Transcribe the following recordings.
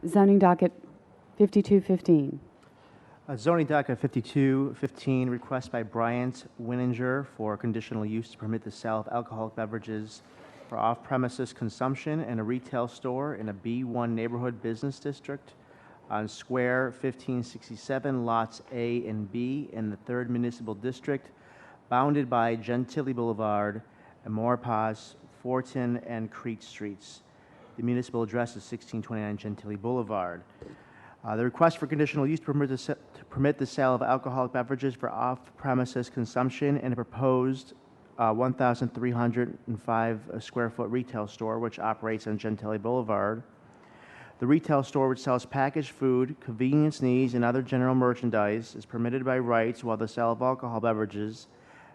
Zoning docket 5215. Zoning docket 5215, request by Bryant Wininger for conditional use to permit the sale of alcoholic beverages for off-premises consumption in a retail store in a B1 neighborhood business district on Square 1567, lots A and B in the 3rd Municipal District, bounded by Gentilly Boulevard, Maurepas, Fortin, and Crete Streets. The municipal address is 1629 Gentilly Boulevard. The request for conditional use to permit the sale of alcoholic beverages for off-premises consumption in a proposed 1,305 square foot retail store which operates on Gentilly Boulevard. The retail store, which sells packaged food, convenience needs, and other general merchandise, is permitted by rights, while the sale of alcohol beverages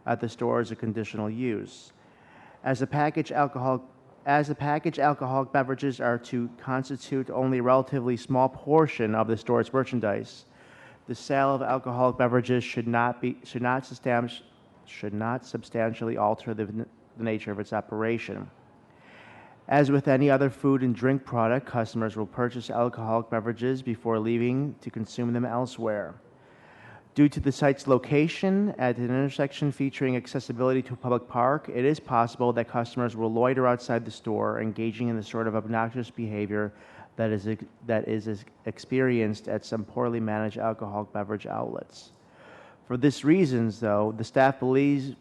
at the store is a conditional use. As the packaged alcoholic beverages are to constitute only a relatively small portion of the store's merchandise, the sale of alcoholic beverages should not substantially alter the nature of its operation. As with any other food and drink product, customers will purchase alcoholic beverages before leaving to consume them elsewhere. Due to the site's location at an intersection featuring accessibility to a public park, it is possible that customers will loiter outside the store, engaging in the sort of obnoxious behavior that is experienced at some poorly managed alcoholic beverage outlets. For this reasons, though, the staff believes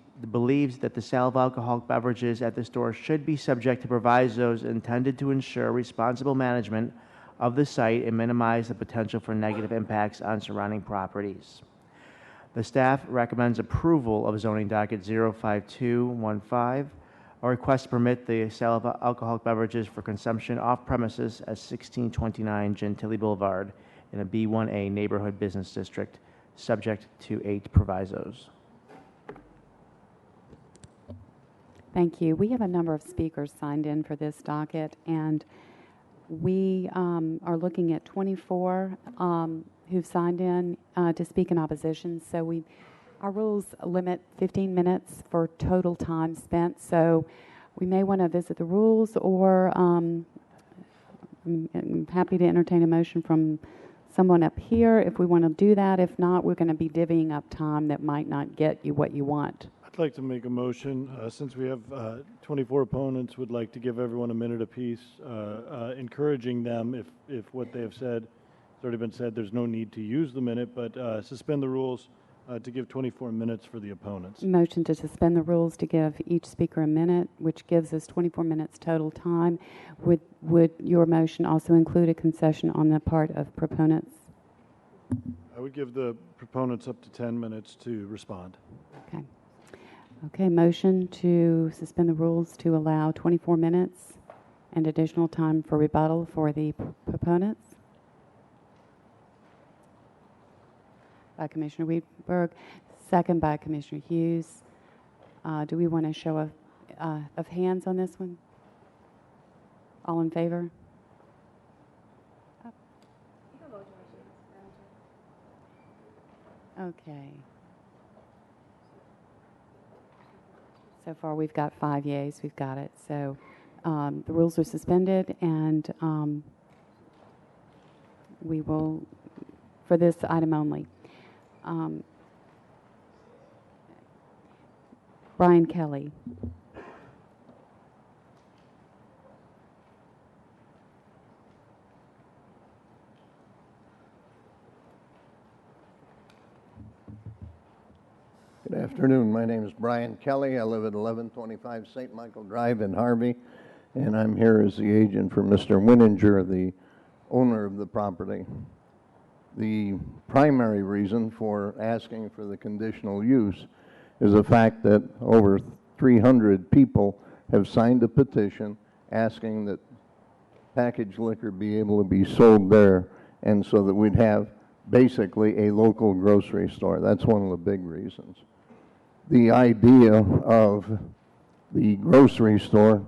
that the sale of alcoholic beverages at the store should be subject to provisos intended to ensure responsible management of the site and minimize the potential for negative impacts on surrounding properties. The staff recommends approval of zoning docket 05215, a request to permit the sale of alcoholic beverages for consumption off premises at 1629 Gentilly Boulevard in a B1A neighborhood business district, subject to 8 provisos. Thank you. We have a number of speakers signed in for this docket, and we are looking at 24 who've signed in to speak in opposition. So our rules limit 15 minutes for total time spent. So we may want to visit the rules, or I'm happy to entertain a motion from someone up here if we want to do that. If not, we're going to be divvying up time that might not get you what you want. I'd like to make a motion, since we have 24 opponents, would like to give everyone a minute apiece, encouraging them, if what they have said has already been said, there's no need to use the minute, but suspend the rules to give 24 minutes for the opponents. Motion to suspend the rules to give each speaker a minute, which gives us 24 minutes total time. Would your motion also include a concession on the part of proponents? I would give the proponents up to 10 minutes to respond. Okay. Okay, motion to suspend the rules to allow 24 minutes and additional time for rebuttal for the proponents. By Commissioner Wiedberg, second by Commissioner Hughes. Do we want a show of hands on this one? All in favor? Okay. So far, we've got 5 yeas. We've got it. So the rules are suspended, and we will, for this item only. Brian Kelly. Good afternoon. My name is Brian Kelly. I live at 1125 St. Michael Drive in Harvey, and I'm here as the agent for Mr. Wininger, the owner of the property. The primary reason for asking for the conditional use is the fact that over 300 people have signed a petition asking that packaged liquor be able to be sold there, and so that we'd have basically a local grocery store. That's one of the big reasons. The idea of the grocery store,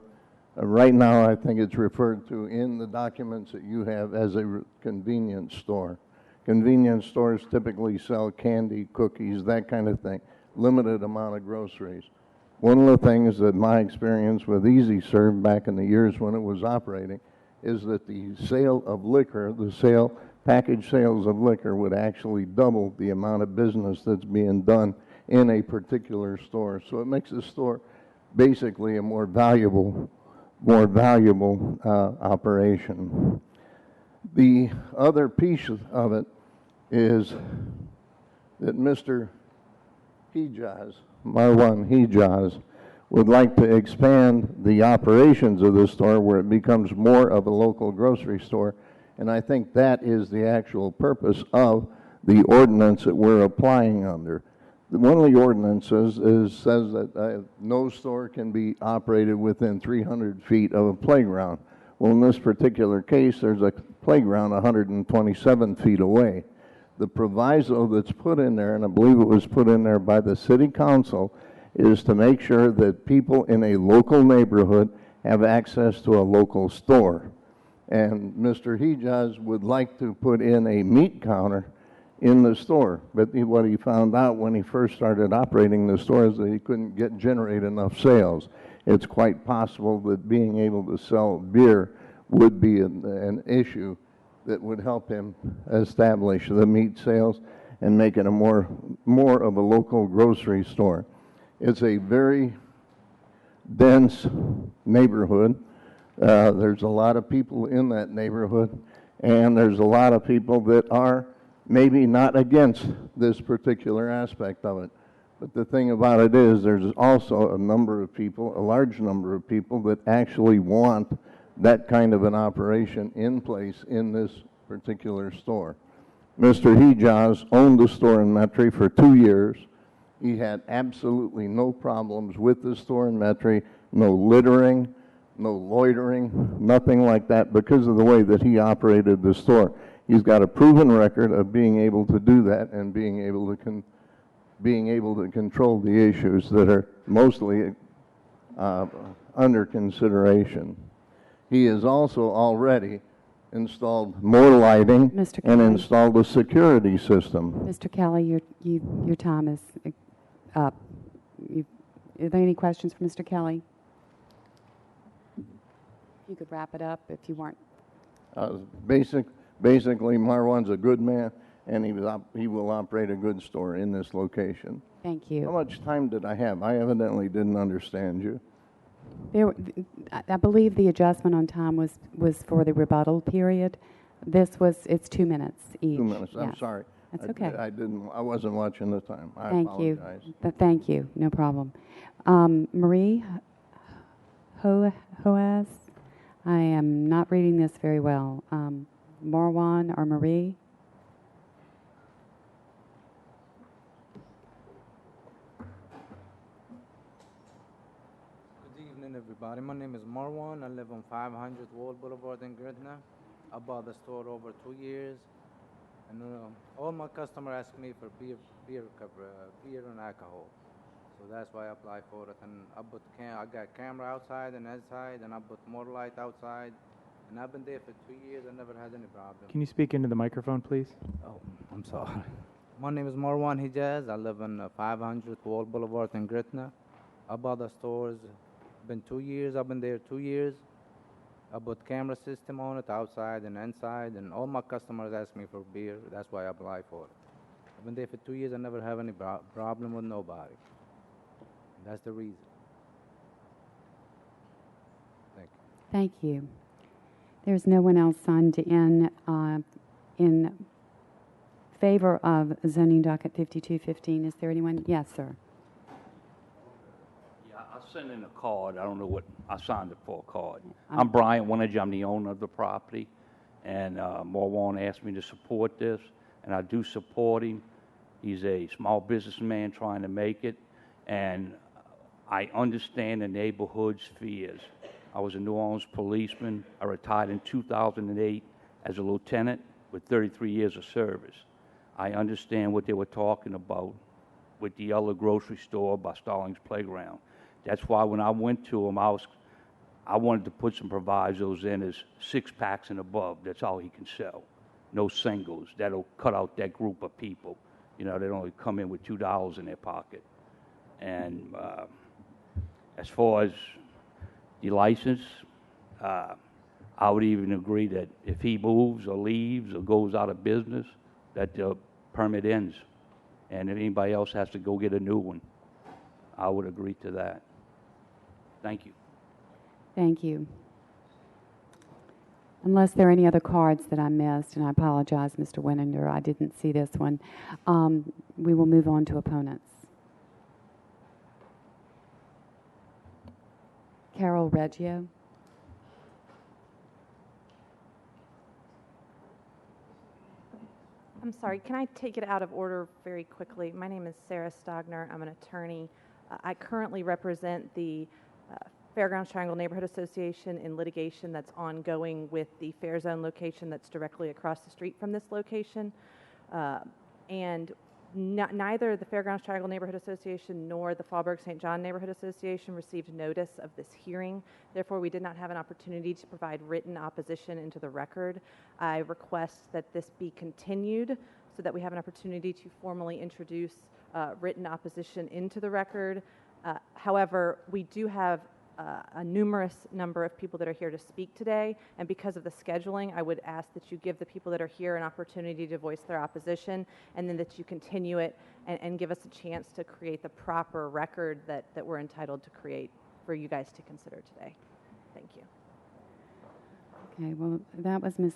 right now I think it's referred to in the documents that you have as a convenience store. Convenience stores typically sell candy, cookies, that kind of thing, limited amount of groceries. One of the things that my experience with Easy Serve back in the years when it was operating is that the sale of liquor, package sales of liquor would actually double the amount of business that's being done in a particular store. So it makes the store basically a more valuable operation. The other piece of it is that Mr. Marwan Hijaz, would like to expand the operations of the store where it becomes more of a local grocery store. And I think that is the actual purpose of the ordinance that we're applying under. One of the ordinances says that no store can be operated within 300 feet of a playground. Well, in this particular case, there's a playground 127 feet away. The proviso that's put in there, and I believe it was put in there by the city council, is to make sure that people in a local neighborhood have access to a local store. And Mr. Hijaz would like to put in a meat counter in the store, but what he found out when he first started operating the store is that he couldn't generate enough sales. It's quite possible that being able to sell beer would be an issue that would help him establish the meat sales and make it a more of a local grocery store. It's a very dense neighborhood. There's a lot of people in that neighborhood, and there's a lot of people that are maybe not against this particular aspect of it. But the thing about it is there's also a large number of people that actually want that kind of an operation in place in this particular store. Mr. Hijaz owned the store in Metairie for 2 years. He had absolutely no problems with the store in Metairie, no littering, no loitering, nothing like that because of the way that he operated the store. He's got a proven record of being able to do that and being able to control the issues that are mostly under consideration. He has also already installed more lighting Mr. and Kelly. installed a security system. Mr. Kelly, your time is up. Are there any questions for Mr. Kelly? You could wrap it up if you weren't. Basically, Marwan's a good man, and he will operate a good store in this location. Thank you. How much time did I have? I evidently didn't understand you. I believe the adjustment on time was for the rebuttal period. It's 2 minutes each. 2 minutes. I'm Yes. sorry. That's okay. I wasn't watching the time. I Thank you. apologize. Thank you. No problem. Marie Hoaz, I am not reading this very well. Marwan or Marie? Good evening, everybody. My name is Marwan. I live on 500 Wall Boulevard in Gretna. I bought the store over 2 years, and all my customers ask me for beer and alcohol. So that's why I applied for it. And I got camera outside and inside, and I put more light outside. And I've been there for 2 years. I never had any problem. Can you speak into the microphone, please? Oh, I'm sorry. My name is Marwan Hijaz. I live on 500 Wall Boulevard in Gretna. I bought the stores. Been 2 years. I've been there 2 years. I put camera system on it outside and inside, and all my customers ask me for beer. That's why I applied for it. I've been there for 2 years. I never have any problem with nobody. That's the reason. Thank you. Thank you. There's no one else signed in favor of zoning docket 5215. Is there anyone? Yes, sir. Yeah, I sent in a card. I don't know what I signed it for a card. I'm Brian Winage. I'm the owner of the property, and Marwan asked me to support this, and I do support him. He's a small businessman trying to make it, and I understand the neighborhood's fears. I was a New Orleans policeman. I retired in 2008 as a lieutenant with 33 years of service. I understand what they were talking about with the other grocery store by Stallings Playground. That's why when I went to him, I wanted to put some provisos in as 6-packs and above. That's all he can sell. No singles. That'll cut out that group of people. You know, they only come in with $2 in their pocket. And as far as the license, I would even agree that if he moves or leaves or goes out of business, that the permit ends. And if anybody else has to go get a new one, I would agree to that. Thank you. Thank you. Unless there are any other cards that I missed, and I apologize, Mr. Winninger, I didn't see this one, we will move on to opponents. Carol Reggio. I'm sorry, can I take it out of order very quickly? My name is Sarah Stogner. I'm an attorney. I currently represent the Fairgrounds Triangle Neighborhood Association in litigation that's ongoing with the Fair Zone location that's directly across the street from this location. And neither the Fairgrounds Triangle Neighborhood Association nor the Fallbrook St. John Neighborhood Association received notice of this hearing. Therefore, we did not have an opportunity to provide written opposition into the record. I request that this be continued so that we have an opportunity to formally introduce written opposition into the record. However, we do have a numerous number of people that are here to speak today, and because of the scheduling, I would ask that you give the people that are here an opportunity to voice their opposition, and then that you continue it and give us a chance to create the proper record that we're entitled to create for you guys to consider today. Thank you. Okay, well, that was Ms.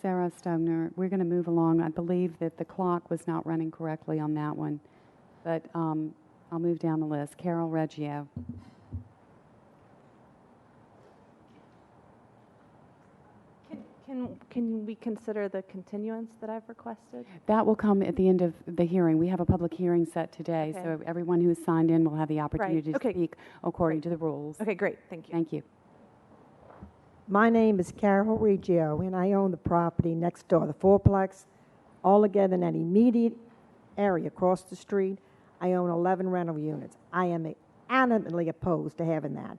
Sarah Stogner. We're going to move along. I believe that the clock was not running correctly on that one, but I'll move down the list. Carol Reggio. Can we consider the continuance that I've requested? That will come at the end of the hearing. We have a public hearing set today, Okay. so everyone who is signed in will have the opportunity Right. to Okay. speak according to the rules. Okay, great. Thank you. Thank you. My name is Carol Reggio, and I own the property next door, the fourplex, all together in that immediate area across the street. I own 11 rental units. I am adamantly opposed to having that.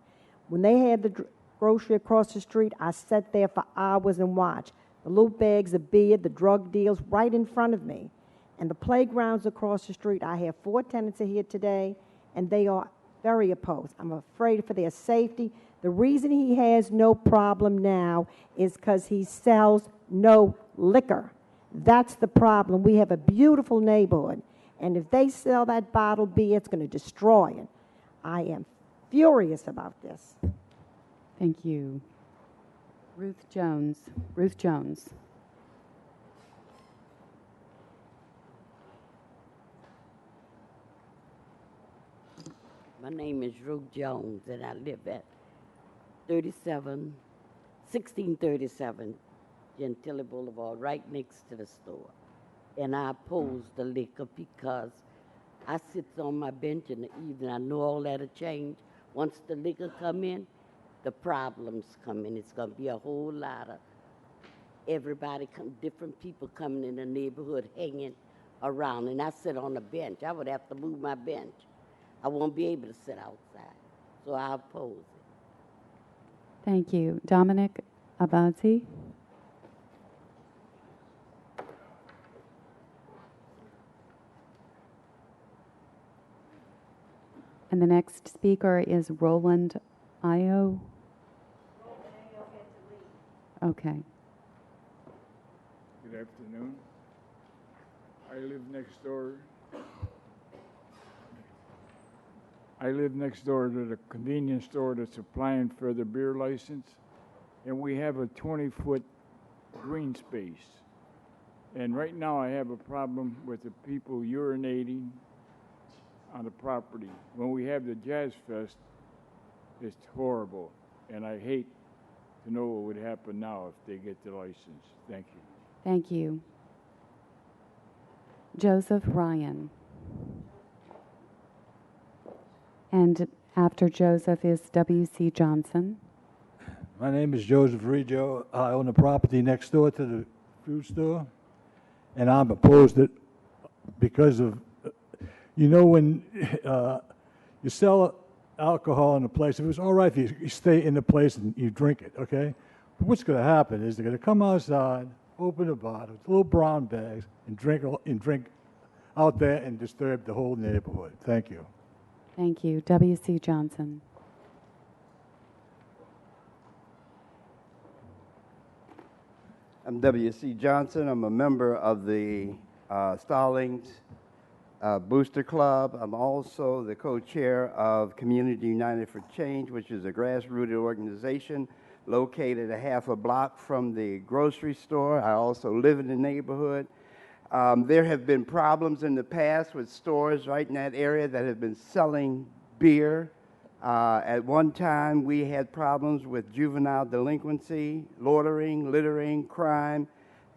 When they had the grocery across the street, I sat there for hours and watched. The little bags of beer, the drug deals right in front of me. And the playgrounds across the street, I have 4 tenants here today, and they are very opposed. I'm afraid for their safety. The reason he has no problem now is because he sells no liquor. That's the problem. We have a beautiful neighborhood, and if they sell that bottled beer, it's going to destroy it. I am furious about this. Thank you. Ruth Jones. Ruth Jones. My name is Ruth Jones, and I live at 1637 Gentilly Boulevard, right next to the store. And I oppose the liquor because I sit on my bench in the evening. I know all that'll change. Once the liquor come in, the problems come in. It's going to be a whole lot of different people coming in the neighborhood hanging around. And I sit on the bench. I would have to move my bench. I won't be able to sit outside. So I oppose it. Thank you. Dominic Abazi. And the next speaker is Roland Io. Okay. Good afternoon. I live next door to the convenience store that's applying for the beer license, and we have a 20-foot green space. And right now I have a problem with the people urinating on the property. When we have the Jazz Fest, it's horrible, and I hate to know what would happen now if they get the license. Thank you. Thank you. Joseph Ryan. And after Joseph is W.C. Johnson. My name is Joseph Reggio. I own the property next door to the food store, and I'm opposed to it because of, when you sell alcohol in a place, it was all right if you stay in the place and you drink it, okay? But what's going to happen is they're going to come outside, open the bottles, little brown bags, and drink out there and disturb the whole neighborhood. Thank you. Thank you. W.C. Johnson. I'm W.C. Johnson. I'm a member of the Stallings Booster Club. I'm also the co-chair of Community United for Change, which is a grassroots organization located a half a block from the grocery store. I also live in the neighborhood. There have been problems in the past with stores right in that area that have been selling beer. At one time, we had problems with juvenile delinquency, loitering, littering, crime,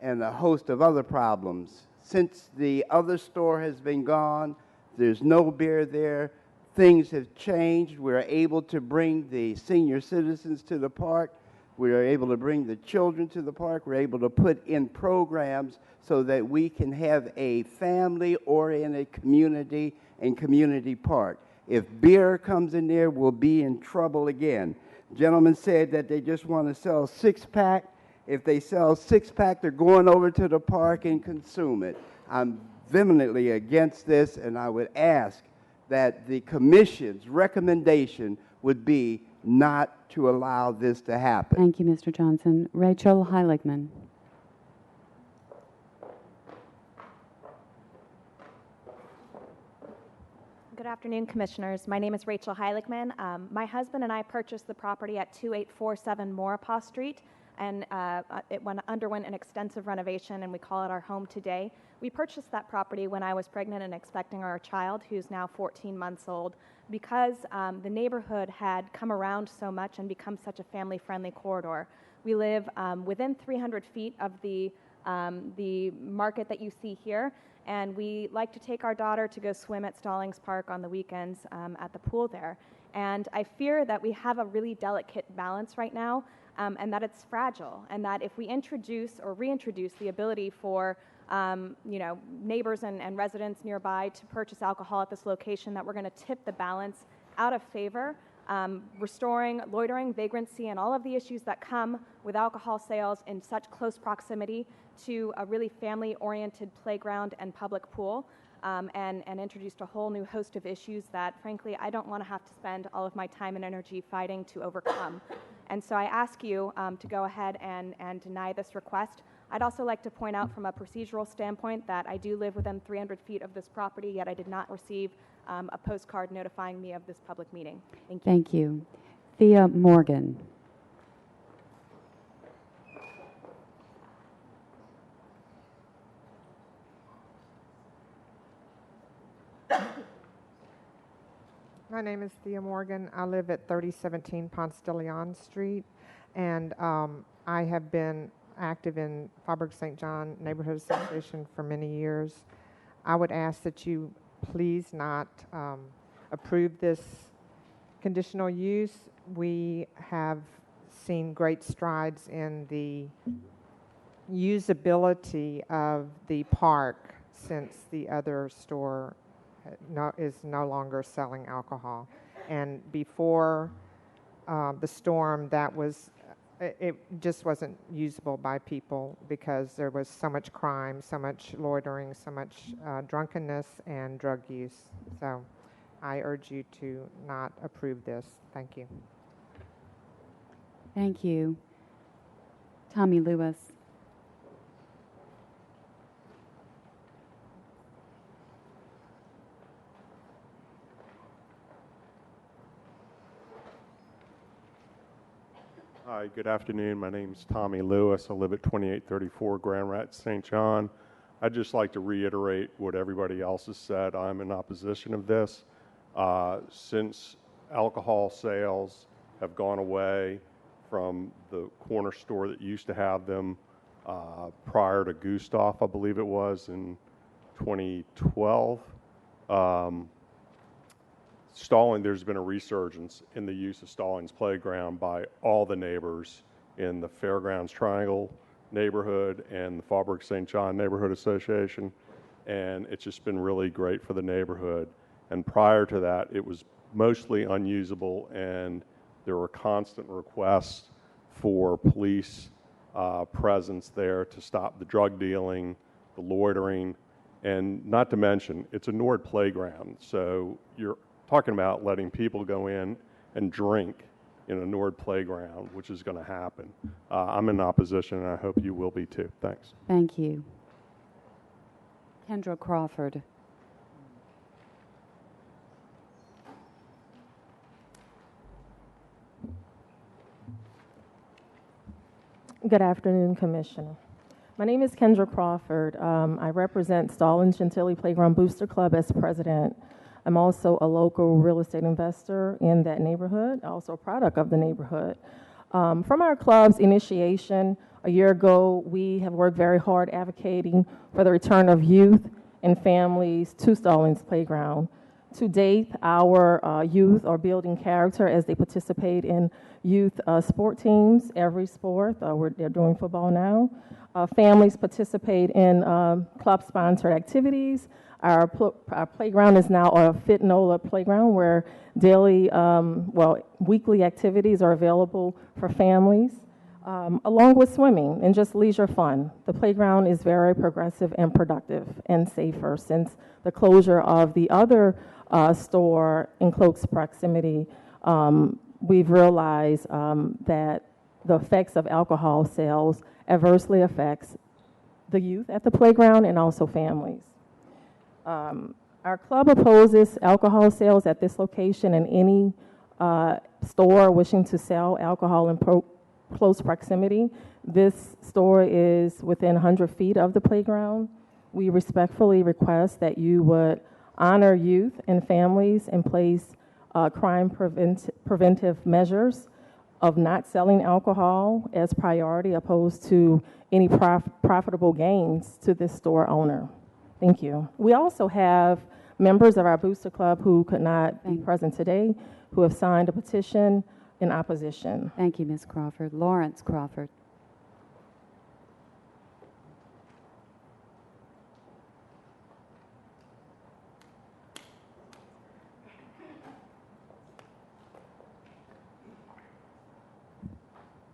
and a host of other problems. Since the other store has been gone, there's no beer there. Things have changed. We're able to bring the senior citizens to the park. We are able to bring the children to the park. We're able to put in programs so that we can have a family-oriented community and community park. If beer comes in there, we'll be in trouble again. Gentlemen said that they just want to sell six-pack. If they sell six-pack, they're going over to the park and consume it. I'm vehemently against this, and I would ask that the commission's recommendation would be not to allow this to happen. Thank you, Mr. Johnson. Rachel Heiligman. Good afternoon, Commissioners. My name is Rachel Heiligman. My husband and I purchased the property at 2847 Maurepas Street, and it underwent an extensive renovation, and we call it our home today. We purchased that property when I was pregnant and expecting our child, who's now 14 months old, because the neighborhood had come around so much and become such a family-friendly corridor. We live within 300 feet of the market that you see here, and we like to take our daughter to go swim at Stallings Park on the weekends at the pool there. And I fear that we have a really delicate balance right now, and that it's fragile, and that if we introduce or reintroduce the ability for neighbors and residents nearby to purchase alcohol at this location, that we're going to tip the balance out of favor, restoring loitering, vagrancy, and all of the issues that come with alcohol sales in such close proximity to a really family-oriented playground and public pool, and introduced a whole new host of issues that, frankly, I don't want to have to spend all of my time and energy fighting to overcome. And so I ask you to go ahead and deny this request. I'd also like to point out from a procedural standpoint that I do live within 300 feet of this property, yet I did not receive a postcard notifying me of this public meeting. Thank you. Thank you. Thea Morgan. My name is Thea Morgan. I live at 3017 Ponce de Leon Street, and I have been active in Faubourg St. John Neighborhood Association for many years. I would ask that you please not approve this conditional use. We have seen great strides in the usability of the park since the other store is no longer selling alcohol. And before the storm, it just wasn't usable by people because there was so much crime, so much loitering, so much drunkenness and drug use. So I urge you to not approve this. Thank you. Thank you. Tommy Lewis. Hi, good afternoon. My name is Tommy Lewis. I live at 2834 Grand Rapids, St. John. I'd just like to reiterate what everybody else has said. I'm in opposition of this. Since alcohol sales have gone away from the corner store that used to have them prior to Gustav, I believe it was, in 2012, there's been a resurgence in the use of Stallings Playground by all the neighbors in the Fairgrounds Triangle neighborhood and the Faubourg St. John Neighborhood Association, and it's just been really great for the neighborhood. And prior to that, it was mostly unusable, and there were constant requests for police presence there to stop the drug dealing, the loitering, and not to mention, it's a Nord playground, so you're talking about letting people go in and drink in a Nord playground, which is going to happen. I'm in opposition, and I hope you will be too. Thanks. Thank you. Kendra Crawford. Good afternoon, Commissioner. My name is Kendra Crawford. I represent Stallings Gentilly Playground Booster Club as president. I'm also a local real estate investor in that neighborhood, also a product of the neighborhood. From our club's initiation a year ago, we have worked very hard advocating for the return of youth and families to Stallings Playground. To date, our youth are building character as they participate in youth sport teams, every sport. They're doing football now. Families participate in club-sponsored activities. Our playground is now a Fit NOLA playground where daily, weekly activities are available for families, along with swimming and just leisure fun. The playground is very progressive and productive and safer since the closure of the other store in close proximity. We've realized that the effects of alcohol sales adversely affects the youth at the playground and also families. Our club opposes alcohol sales at this location and any store wishing to sell alcohol in close proximity. This store is within 100 feet of the playground. We respectfully request that you would honor youth and families and place crime preventive measures of not selling alcohol as priority opposed to any profitable gains to this store owner. Thank you. We also have members of our Booster Club who could not be present today who have signed a petition in opposition. Thank you, Ms. Crawford. Lawrence Crawford.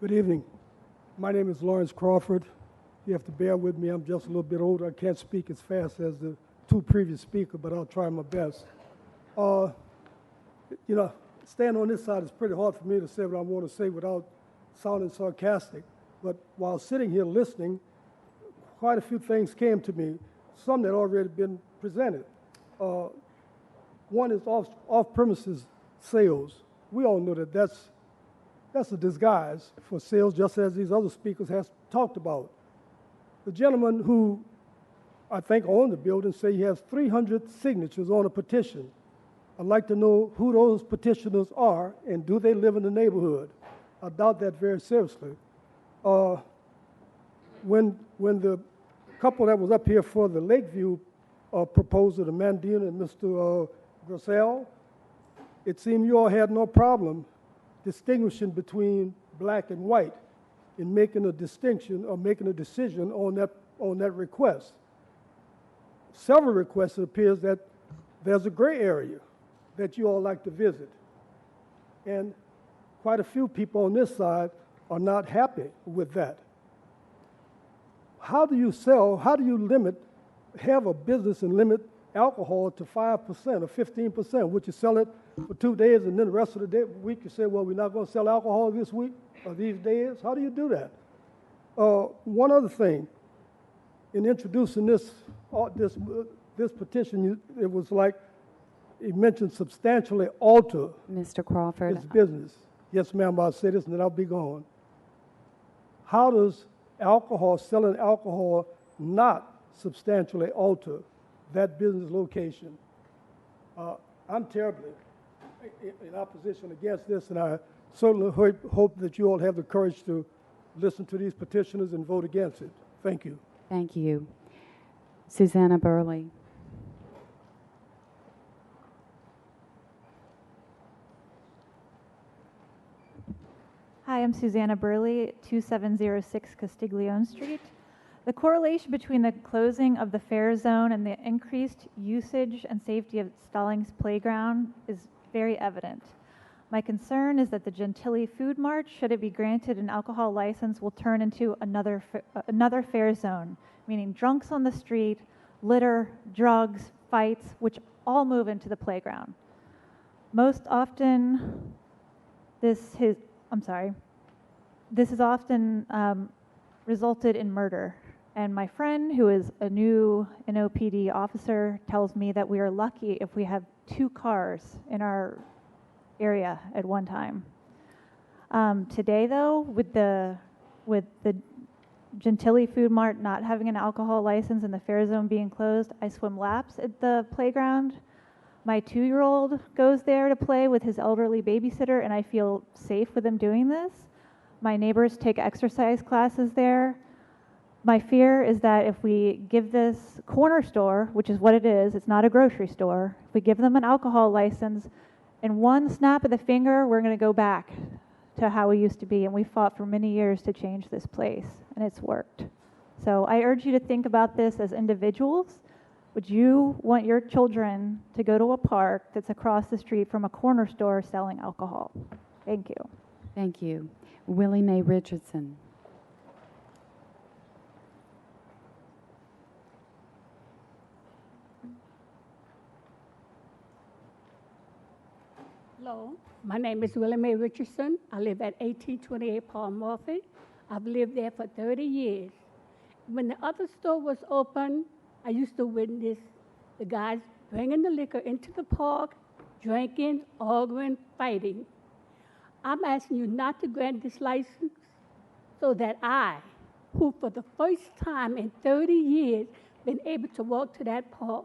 Good evening. My name is Lawrence Crawford. You have to bear with me. I'm just a little bit older. I can't speak as fast as the two previous speakers, but I'll try my best. Standing on this side, it's pretty hard for me to say what I want to say without sounding sarcastic. But while sitting here listening, quite a few things came to me, some that already been presented. One is off-premises sales. We all know that that's a disguise for sales, just as these other speakers have talked about. The gentleman who I think owned the building say he has 300 signatures on a petition. I'd like to know who those petitioners are and do they live in the neighborhood. I doubt that very seriously. When the couple that was up here for the Lakeview proposal, the Mandina and Mr. Grosel, it seemed you all had no problem distinguishing between black and white in making a distinction or making a decision on that request. Several requests, it appears that there's a gray area that you all like to visit. And quite a few people on this side are not happy with that. How do you have a business and limit alcohol to 5% or 15%? Would you sell it for 2 days and then the rest of the week you say, well, we're not going to sell alcohol this week or these days? How do you do that? One other thing, in introducing this petition, it was like it mentioned substantially alter Mr. Crawford. This business. Yes, ma'am, I'll say this and then I'll be gone. How does selling alcohol not substantially alter that business location? I'm terribly in opposition against this, and I certainly hope that you all have the courage to listen to these petitioners and vote against it. Thank you. Thank you. Susanna Burley. Hi, I'm Susanna Burley, 2706 Castiglione Street. The correlation between the closing of the fair zone and the increased usage and safety of Stallings Playground is very evident. My concern is that the Gentilly Food Mart, should it be granted an alcohol license, will turn into another fair zone, meaning drunks on the street, litter, drugs, fights, which all move into the playground. Most often, I'm sorry, this has often resulted in murder. And my friend, who is a new NOPD officer, tells me that we are lucky if we have 2 cars in our area at one time. Today, though, with the Gentilly Food Mart not having an alcohol license and the fair zone being closed, I swim laps at the playground. My 2-year-old goes there to play with his elderly babysitter, and I feel safe with him doing this. My neighbors take exercise classes there. My fear is that if we give this corner store, which is what it is, it's not a grocery store, if we give them an alcohol license, in one snap of the finger, we're going to go back to how we used to be, and we fought for many years to change this place, and it's worked. So I urge you to think about this as individuals. Would you want your children to go to a park that's across the street from a corner store selling alcohol? Thank you. Thank you. Willie Mae Richardson. Hello, my name is Willie Mae Richardson. I live at 1828 Paul Murphy. I've lived there for 30 years. When the other store was open, I used to witness the guys bringing the liquor into the park, drinking, arguing, fighting. I'm asking you not to grant this license so that I, who for the first time in 30 years been able to walk to that park,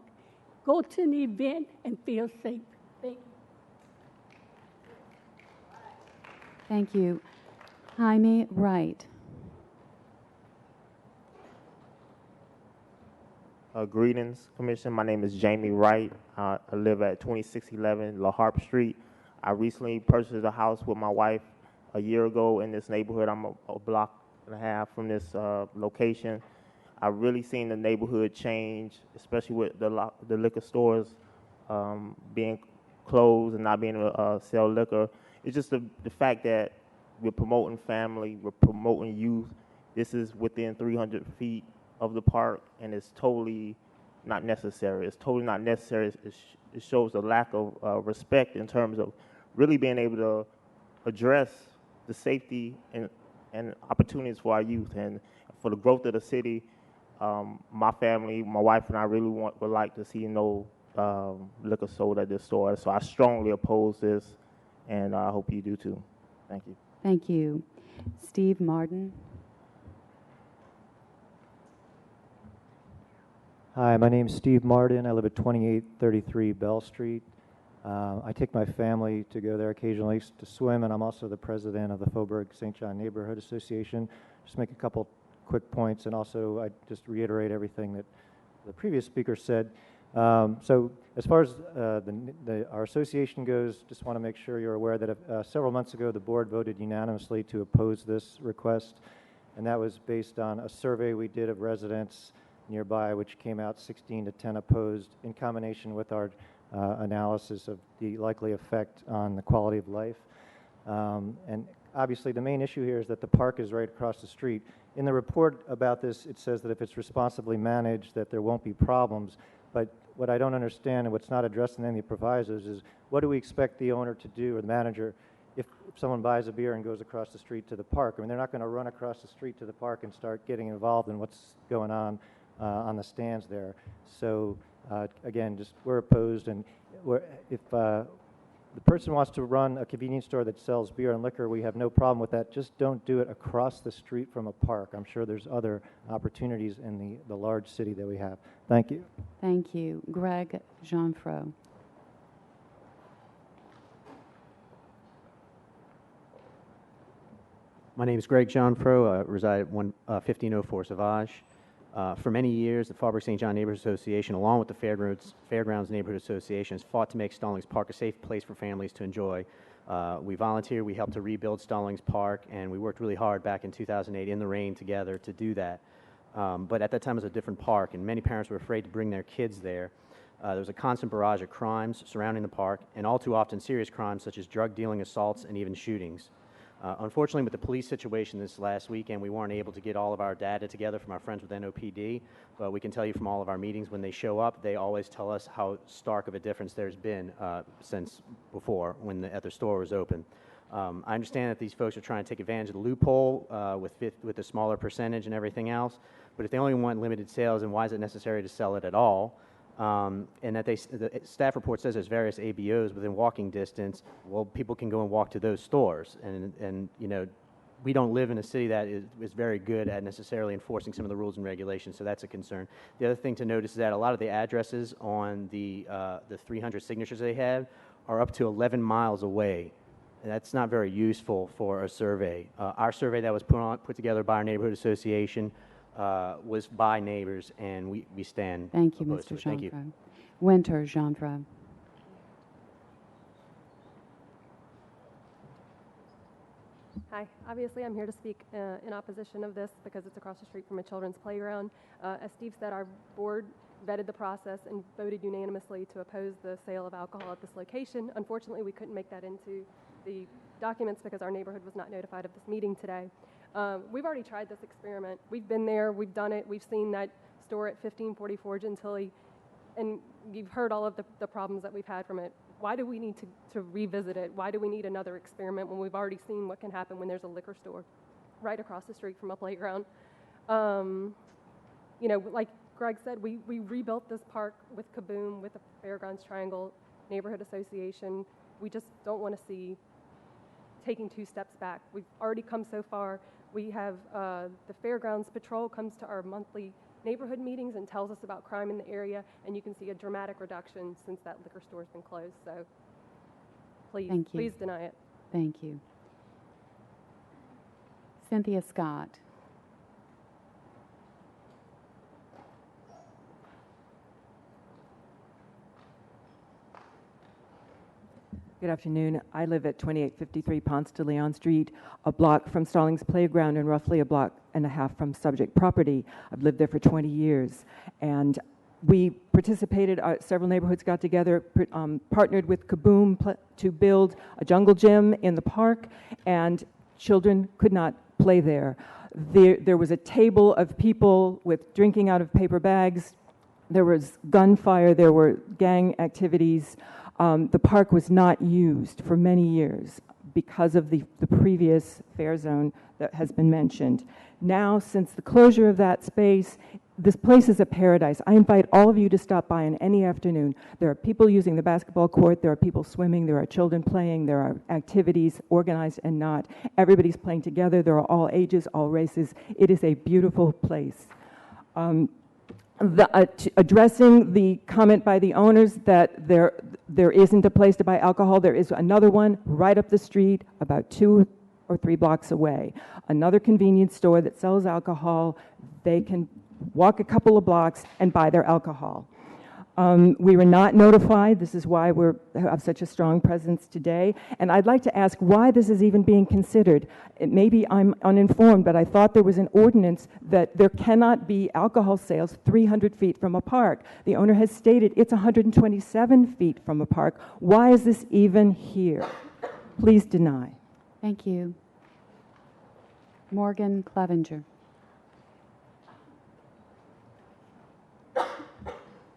go to an event and feel safe. Thank you. Thank you. Jaime Wright. Greetings, Commission. My name is Jamie Wright. I live at 2611 La Harpe Street. I recently purchased a house with my wife a year ago in this neighborhood. I'm a block and a half from this location. I've really seen the neighborhood change, especially with the liquor stores being closed and not being able to sell liquor. It's just the fact that we're promoting family, we're promoting youth. This is within 300 feet of the park, and it's totally not necessary. It's totally not necessary. It shows a lack of respect in terms of really being able to address the safety and opportunities for our youth and for the growth of the city. My family, my wife and I really would like to see no liquor sold at this store. So I strongly oppose this, and I hope you do too. Thank you. Thank you. Steve Martin. Hi, my name is Steve Martin. I live at 2833 Bell Street. I take my family to go there occasionally to swim, and I'm also the president of the Faubourg St. John Neighborhood Association. Just make a couple quick points, and also I just reiterate everything that the previous speaker said. So as far as our association goes, just want to make sure you're aware that several months ago the board voted unanimously to oppose this request, and that was based on a survey we did of residents nearby, which came out 16 to 10 opposed, in combination with our analysis of the likely effect on the quality of life. And obviously the main issue here is that the park is right across the street. In the report about this, it says that if it's responsibly managed, that there won't be problems. But what I don't understand, and what's not addressed in any of the provisos, is what do we expect the owner to do, or the manager, if someone buys a beer and goes across the street to the park? I mean, they're not going to run across the street to the park and start getting involved in what's going on the stands there. So again, just we're opposed, and if the person wants to run a convenience store that sells beer and liquor, we have no problem with that. Just don't do it across the street from a park. I'm sure there's other opportunities in the large city that we have. Thank you. Thank you. Greg Jeanfro. My name is Greg Jeanfro. I reside at 1504 Sauvage. For many years, the Faubourg St. John Neighborhood Association, along with the Fairgrounds Neighborhood Association, has fought to make Stallings Park a safe place for families to enjoy. We volunteered, we helped to rebuild Stallings Park, and we worked really hard back in 2008 in the rain together to do that. But at that time, it was a different park, and many parents were afraid to bring their kids there. There was a constant barrage of crimes surrounding the park, and all too often serious crimes such as drug dealing, assaults, and even shootings. Unfortunately, with the police situation this last weekend, we weren't able to get all of our data together from our friends with NOPD, but we can tell you from all of our meetings, when they show up, they always tell us how stark of a difference there's been since before when the other store was open. I understand that these folks are trying to take advantage of the loophole with a smaller percentage and everything else, but if they only want limited sales, then why is it necessary to sell it at all? And that the staff report says there's various ABOs within walking distance. Well, people can go and walk to those stores, and you know, we don't live in a city that is very good at necessarily enforcing some of the rules and regulations, so that's a concern. The other thing to notice is that a lot of the addresses on the 300 signatures they have are up to 11 miles away. And that's not very useful for a survey. Our survey that was put together by our neighborhood association was by neighbors, and we stand Thank you, opposed Mr. to it. Thank you. Jean-Fro. Winter, Jean-Fro. Hi. Obviously, I'm here to speak in opposition of this because it's across the street from a children's playground. As Steve said, our board vetted the process and voted unanimously to oppose the sale of alcohol at this location. Unfortunately, we couldn't make that into the documents because our neighborhood was not notified of this meeting today. We've already tried this experiment. We've been there. We've done it. We've seen that store at 1544 Gentilly, and you've heard all of the problems that we've had from it. Why do we need to revisit it? Why do we need another experiment when we've already seen what can happen when there's a liquor store right across the street from a playground? You know, like Greg said, we rebuilt this park with Kaboom, with the Fairgrounds Triangle Neighborhood Association. We just don't want to see taking 2 steps back. We've already come so far. We have the Fairgrounds Patrol comes to our monthly neighborhood meetings and tells us about crime in the area, and you can see a dramatic reduction since that liquor store's been closed. So please, Thank you. please deny it. Thank you. Cynthia Scott. Good afternoon. I live at 2853 Ponce de Leon Street, a block from Stallings Playground and roughly a block and a half from subject property. I've lived there for 20 years. And we participated, several neighborhoods got together, partnered with Kaboom to build a jungle gym in the park, and children could not play there. There was a table of people with drinking out of paper bags. There was gunfire. There were gang activities. The park was not used for many years because of the previous fair zone that has been mentioned. Now, since the closure of that space, this place is a paradise. I invite all of you to stop by on any afternoon. There are people using the basketball court, there are people swimming, there are children playing, there are activities, organized and not. Everybody's playing together, there are all ages, all races. It is a beautiful place. Addressing the comment by the owners that there isn't a place to buy alcohol, there is another one right up the street, about 2 or 3 blocks away. Another convenience store that sells alcohol. They can walk a couple of blocks and buy their alcohol. We were not notified. This is why we have such a strong presence today. And I'd like to ask why this is even being considered. Maybe I'm uninformed, but I thought there was an ordinance that there cannot be alcohol sales 300 feet from a park. The owner has stated it's 127 feet from a park. Why is this even here? Please deny. Thank you. Morgan Clevenger.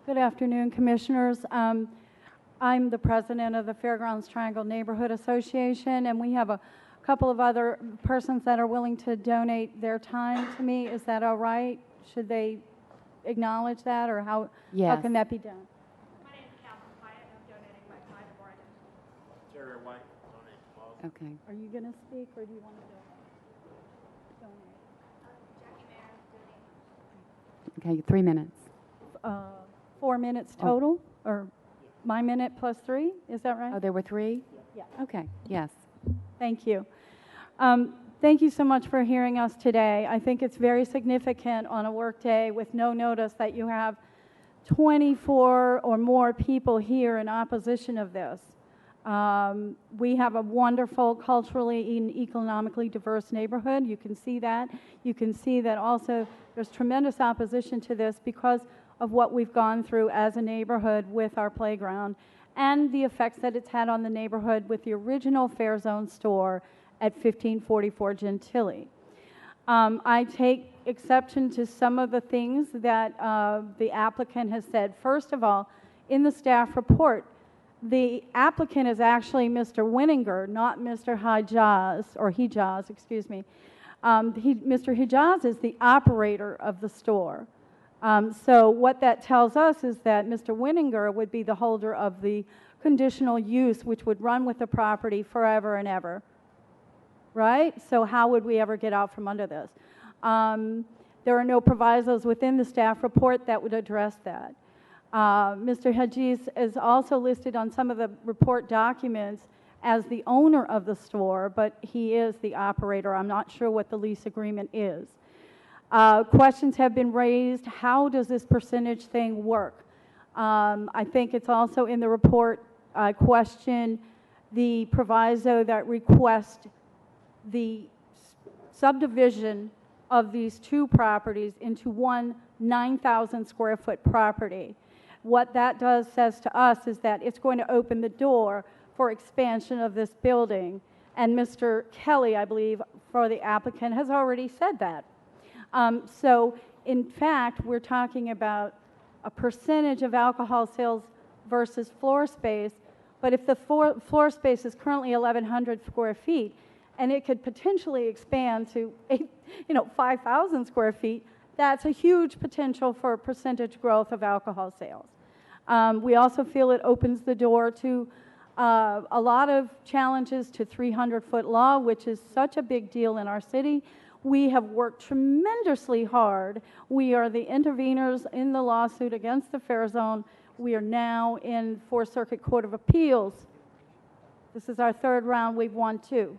Good afternoon, Commissioners. I'm the president of the Fairgrounds Triangle Neighborhood Association, and we have a couple of other persons that are willing to donate their time to me. Is that all right? Should they acknowledge that, or how can that be done? My name is Catherine Wyatt, and I'm donating my time to Morgan. Jerry White, donate. Okay. Are you going to speak, or do you want to donate? Okay, 3 minutes. 4 minutes total, or my minute plus 3? Is that right? Oh, there were 3? Yeah. Okay, yes. Thank you. Thank you so much for hearing us today. I think it's very significant on a work day with no notice that you have 24 or more people here in opposition of this. We have a wonderful, culturally and economically diverse neighborhood. You can see that. You can see that also there's tremendous opposition to this because of what we've gone through as a neighborhood with our playground and the effects that it's had on the neighborhood with the original Fair Zone store at 1544 Gentilly. I take exception to some of the things that the applicant has said. First of all, in the staff report, The applicant is actually Mr. Winninger, not Mr. Hijaz, excuse me. Mr. Hijaz is the operator of the store. So what that tells us is that Mr. Winninger would be the holder of the conditional use, which would run with the property forever and ever, right? So how would we ever get out from under this? There are no provisos within the staff report that would address that. Mr. Hajiz is also listed on some of the report documents as the owner of the store, but he is the operator. I'm not sure what the lease agreement is. Questions have been raised. How does this percentage thing work? I think it's also in the report. Question the proviso that request the subdivision of these two properties into one 9,000 square foot property. What that says to us is that it's going to open the door for expansion of this building. And Mr. Kelly, I believe, for the applicant, has already said that. So, in fact, we're talking about a percentage of alcohol sales versus floor space. But if the floor space is currently 1,100 square feet, and it could potentially expand to 5,000 square feet, that's a huge potential for percentage growth of alcohol sales. We also feel it opens the door to a lot of challenges to 300-foot law, which is such a big deal in our city. We have worked tremendously hard. We are the interveners in the lawsuit against the Fair Zone. We are now in Fourth Circuit Court of Appeals. This is our third round. We've won 2.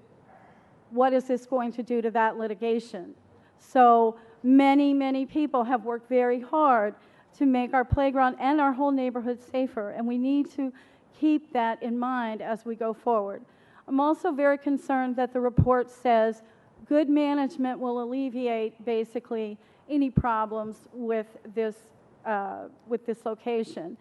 What is this going to do to that litigation? So many, many people have worked very hard to make our playground and our whole neighborhood safer, and we need to keep that in mind as we go forward. I'm also very concerned that the report says good management will alleviate basically any problems with this location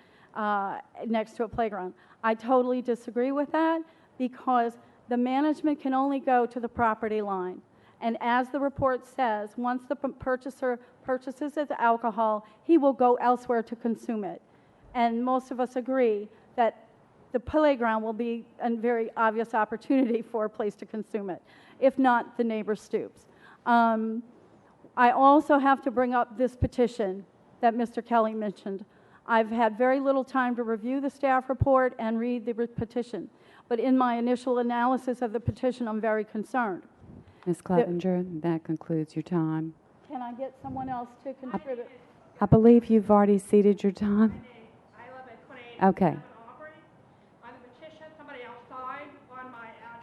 next to a purchasing. I totally disagree with that, because the management can only go to the property line. And as the report says, once the purchaser purchases his alcohol, he will go elsewhere to consume it. And most of us agree that the playground will be a very obvious opportunity for a place to consume it, if not the neighbor stoops. I also have to bring up this petition that Mr. Kelly mentioned. I've had very little time to review the staff report and read the petition, but in my initial analysis of the petition, I'm very concerned. Ms. Clevenger, that concludes your time. Can I get someone else to contribute? I believe you've already ceded your time. Okay.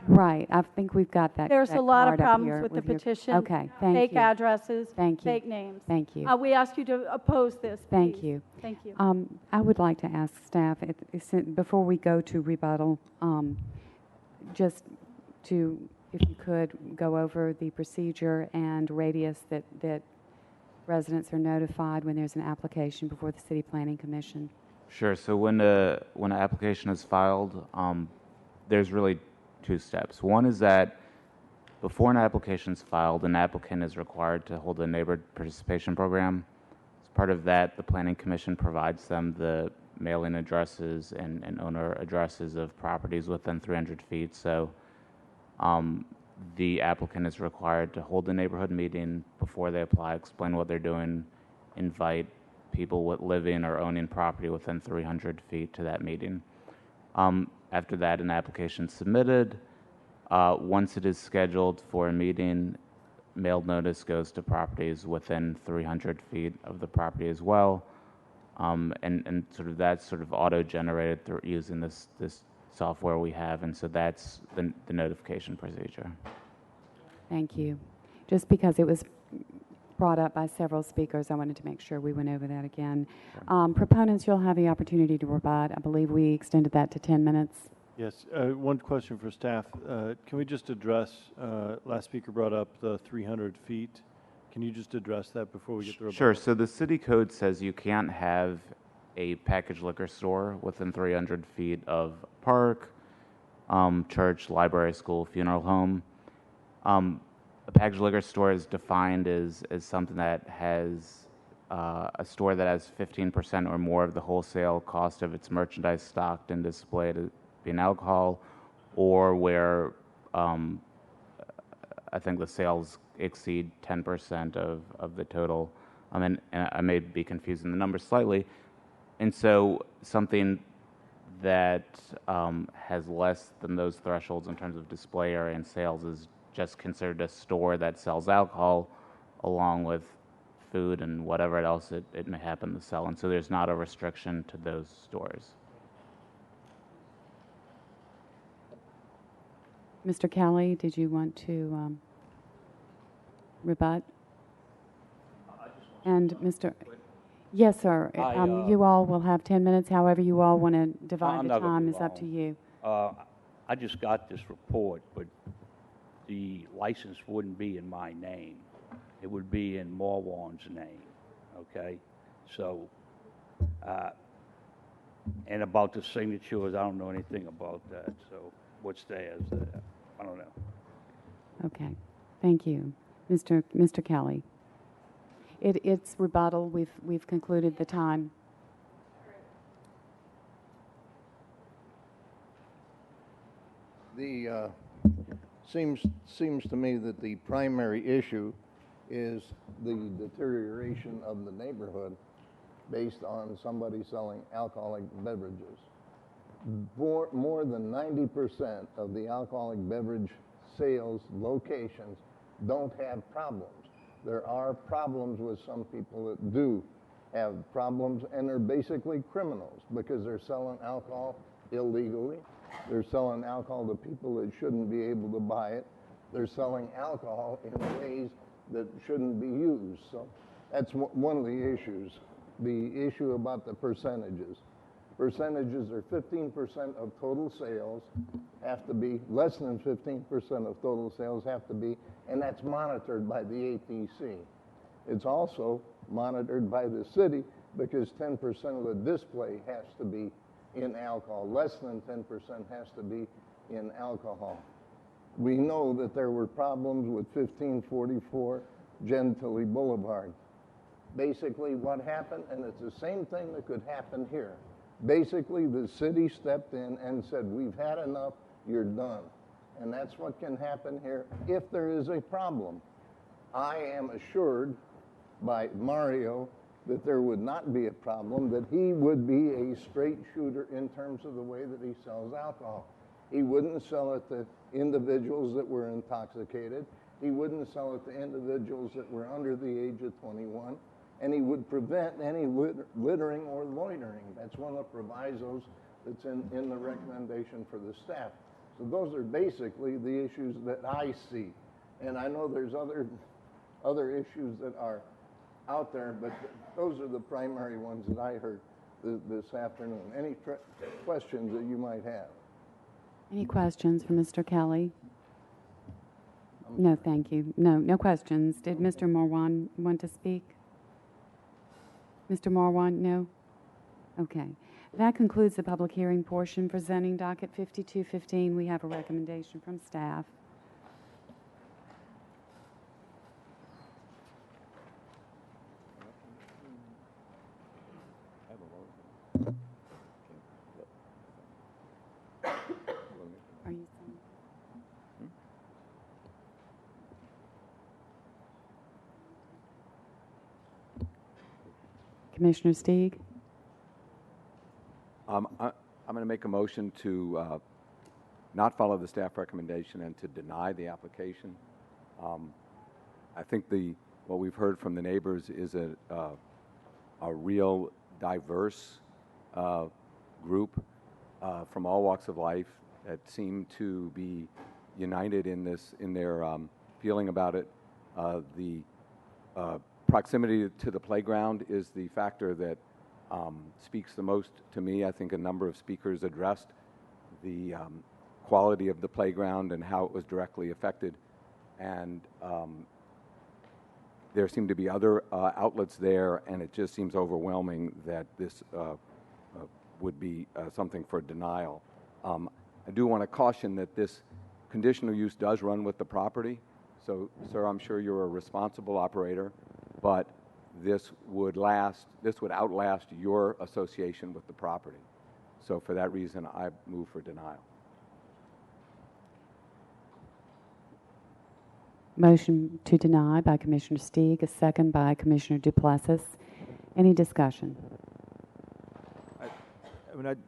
Right. I think we've got that. There's that a lot of card up problems here with the your- petition. Okay. Thank fake you. addresses, Thank you. fake names. Thank you. We ask you to oppose this. Thank please. you. Thank you. I would like to ask staff, before we go to rebuttal, just to, if you could, go over the procedure and radius that residents are notified when there's an application before the City Planning Commission. Sure. So when an application is filed, there's really 2 steps. One is that before an application is filed, an applicant is required to hold a neighbor participation program. As part of that, the Planning Commission provides them the mailing addresses and owner addresses of properties within 300 feet. So the applicant is required to hold a neighborhood meeting before they apply, explain what they're doing, invite people living or owning property within 300 feet to that meeting. After that, an application is submitted. Once it is scheduled for a meeting, mailed notice goes to properties within 300 feet of the property as well. And that's sort of auto-generated through using this software we have, and so that's the notification procedure. Thank you. Just because it was brought up by several speakers, I wanted to make sure we went over that again. Proponents, you'll have the opportunity to rebut. I believe we extended that to 10 minutes. Yes, one question for staff. Can we just address, last speaker brought up the 300 feet. Can you just address that before we get the rebuttal? Sure. So the city code says you can't have a packaged liquor store within 300 feet of park, church, library, school, funeral home. A packaged liquor store is defined as something that has a store that has 15% or more of the wholesale cost of its merchandise stocked and displayed as being alcohol, or where I think the sales exceed 10% of the total. And I may be confusing the numbers slightly. And so something that has less than those thresholds in terms of display area and sales is just considered a store that sells alcohol along with food and whatever else it may happen to sell. And so there's not a restriction to those stores. Mr. Kelly, did you want to rebut? And Mr. Yes, sir. You all will have 10 minutes. However you all want to divide the time is up to you. I just got this report, but the license wouldn't be in my name. It would be in Marwan's name, okay? So, and about the signatures, I don't know anything about that. So what's there is there. I don't know. Okay. Thank you. Mr. Kelly. It's rebuttal. We've concluded the time. The seems to me that the primary issue is the deterioration of the neighborhood based on somebody selling alcoholic beverages. More than 90% of the alcoholic beverage sales locations don't have problems. There are problems with some people that do have problems, and they're basically criminals because they're selling alcohol illegally. They're selling alcohol to people that shouldn't be able to buy it. They're selling alcohol in ways that shouldn't be used. So that's one of the issues. The issue about the percentages. Percentages are 15% of total sales have to be, less than 15% of total sales have to be, and that's monitored by the ATC. It's also monitored by the city because 10% of the display has to be in alcohol. Less than 10% has to be in alcohol. We know that there were problems with 1544 Gentilly Blvd. Basically what happened, and it's the same thing that could happen here. Basically the city stepped in and said, we've had enough, you're done. And that's what can happen here if there is a problem. I am assured by Mario that there would not be a problem, that he would be a straight shooter in terms of the way that he sells alcohol. He wouldn't sell it to individuals that were intoxicated. He wouldn't sell it to individuals that were under the age of 21. And he would prevent any littering or loitering. That's one of the provisos that's in the recommendation for the staff. So those are basically the issues that I see. And I know there's other issues that are out there, but those are the primary ones that I heard this afternoon. Any questions that you might have? Any questions for Mr. Kelly? No, thank you. No questions. Did Mr. Marwan want to speak? Mr. Marwan, no? Okay. That concludes the public hearing portion for zoning docket 5215. We have a recommendation from staff. Are you saying? Commissioner Steig? I'm going to make a motion to not follow the staff recommendation and to deny the application. I think what we've heard from the neighbors is a real diverse group from all walks of life that seem to be united in their feeling about it. The proximity to the playground is the factor that speaks the most to me. I think a number of speakers addressed the quality of the playground and how it was directly affected. And there seem to be other outlets there, and it just seems overwhelming that this would be something for denial. I do want to caution that this conditional use does run with the property. So, sir, I'm sure you're a responsible operator, but this would outlast your association with the property. So for that reason, I move for denial. Motion to deny by Commissioner Stieg, a second by Commissioner Duplessis. Any discussion?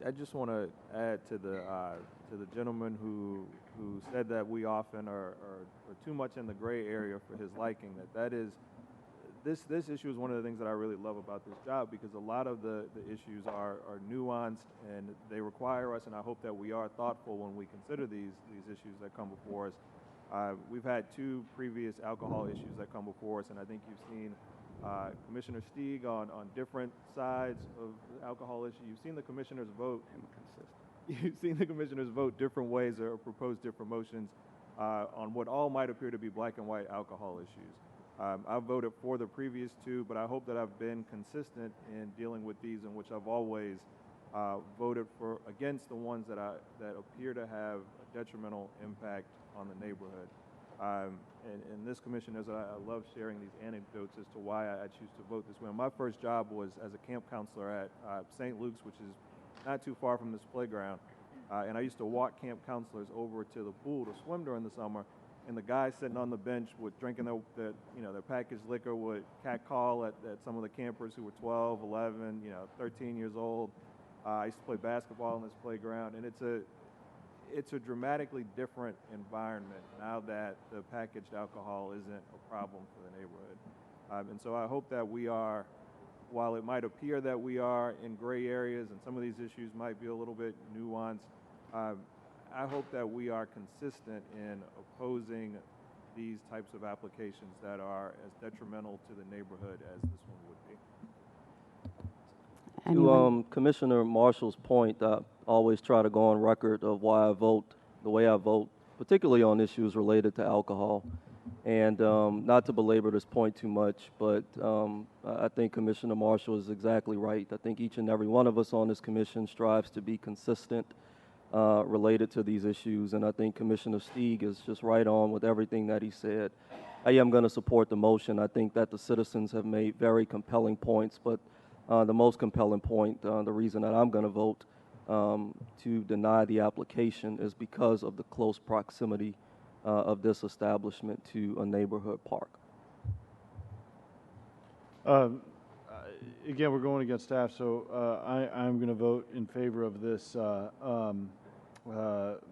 I just want to add to the gentleman who said that we often are too much in the gray area for his liking. This issue is one of the things that I really love about this job, because a lot of the issues are nuanced and they require us, and I hope that we are thoughtful when we consider these issues that come before us. We've had 2 previous alcohol issues that come before us, and I think you've seen Commissioner Stieg on different sides of the alcohol issue. You've seen the commissioners vote. You've seen the commissioners vote different ways or propose different motions on what all might appear to be black and white alcohol issues. I've voted for the previous 2, but I hope that I've been consistent in dealing with these, in which I've always voted against the ones that appear to have a detrimental impact on the neighborhood. And this commission, I love sharing these anecdotes as to why I choose to vote this way. My first job was as a camp counselor at St. Luke's, which is not too far from this playground. And I used to walk camp counselors over to the pool to swim during the summer. And the guys sitting on the bench with drinking their packaged liquor would catcall at some of the campers who were 12, 11, 13 years old. I used to play basketball in this playground, and it's a dramatically different environment now that the packaged alcohol isn't a problem for the neighborhood. And so I hope that we are, while it might appear that we are in gray areas and some of these issues might be a little bit nuanced, I hope that we are consistent in opposing these types of applications that are as detrimental to the neighborhood as this one would be. To Commissioner Marshall's point, I always try to go on record of why I vote the way I vote, particularly on issues related to alcohol. And not to belabor this point too much, but I think Commissioner Marshall is exactly right. I think each and every one of us on this commission strives to be consistent related to these issues, and I think Commissioner Stieg is just right on with everything that he said. I am going to support the motion. I think that the citizens have made very compelling points, but the most compelling point, the reason that I'm going to vote to deny the application is because of the close proximity of this establishment to a neighborhood park. Again, we're going against staff, so I'm going to vote in favor of this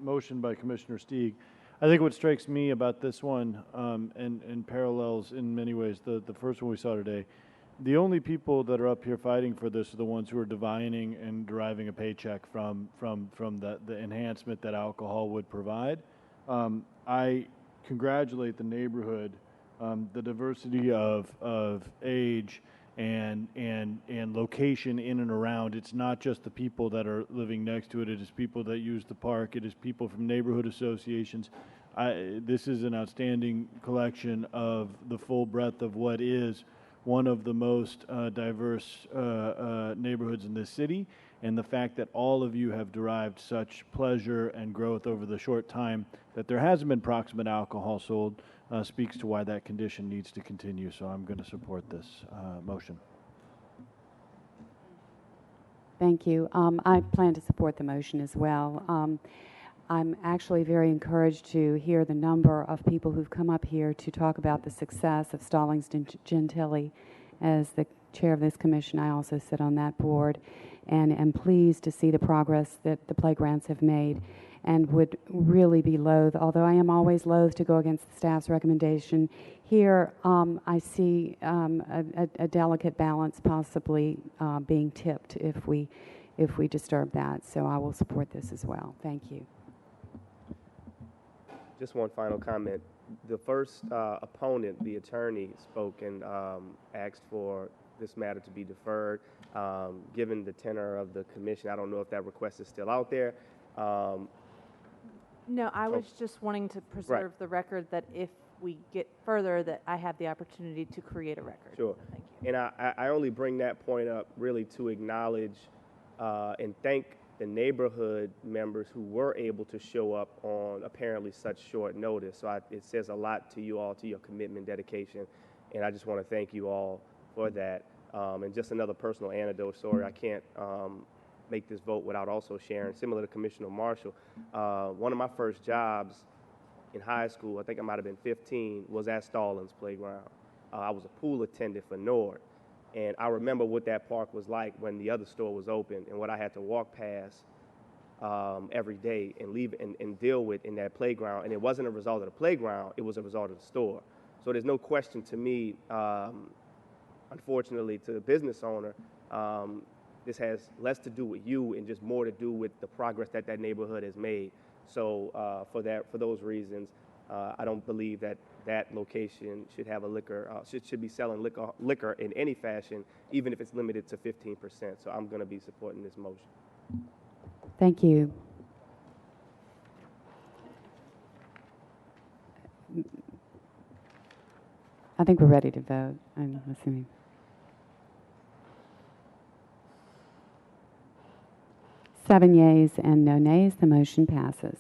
motion by Commissioner Stieg. I think what strikes me about this one and parallels in many ways the first one we saw today, the only people that are up here fighting for this are the ones who are divining and deriving a paycheck from the enhancement that alcohol would provide. I congratulate the neighborhood, the diversity of age and location in and around. It's not just the people that are living next to it. It is people that use the park. It is people from neighborhood associations. This is an outstanding collection of the full breadth of what is one of the most diverse neighborhoods in this city, and the fact that all of you have derived such pleasure and growth over the short time that there hasn't been proximate alcohol sold speaks to why that condition needs to continue. So I'm going to support this motion. Thank you. I plan to support the motion as well. I'm actually very encouraged to hear the number of people who've come up here to talk about the success of Stallings Gentilly. As the chair of this commission, I also sit on that board, and am pleased to see the progress that the playgrounds have made, and would really be loath, although I am always loath to go against the staff's recommendation. Here, I see a delicate balance possibly being tipped if we disturb that. So I will support this as well. Thank you. Just one final comment. The first opponent, the attorney, spoke and asked for this matter to be deferred. Given the tenor of the commission, I don't know if that request is still out there. No, I was just wanting to preserve the record that if we get further, that I have the opportunity to create a record. Sure. Thank you. And I only bring that point up really to acknowledge and thank the neighborhood members who were able to show up on apparently such short notice. So it says a lot to you all, to your commitment, dedication, and I just want to thank you all for that. And just another personal anecdote story. I can't make this vote without also sharing, similar to Commissioner Marshall. One of my first jobs in high school, I think I might have been 15, was at Stallings Playground. I was a pool attendant for Nord. And I remember what that park was like when the other store was open and what I had to walk past every day and leave and deal with in that playground. And it wasn't a result of the playground, it was a result of the store. So there's no question to me, unfortunately, to the business owner, this has less to do with you and just more to do with the progress that that neighborhood has made. So for those reasons, I don't believe that that location should have a liquor, should be selling liquor in any fashion, even if it's limited to 15%. So I'm going to be supporting this motion. Thank you. I think we're ready to vote. I'm assuming. Seven yeas and no nays, the motion passes.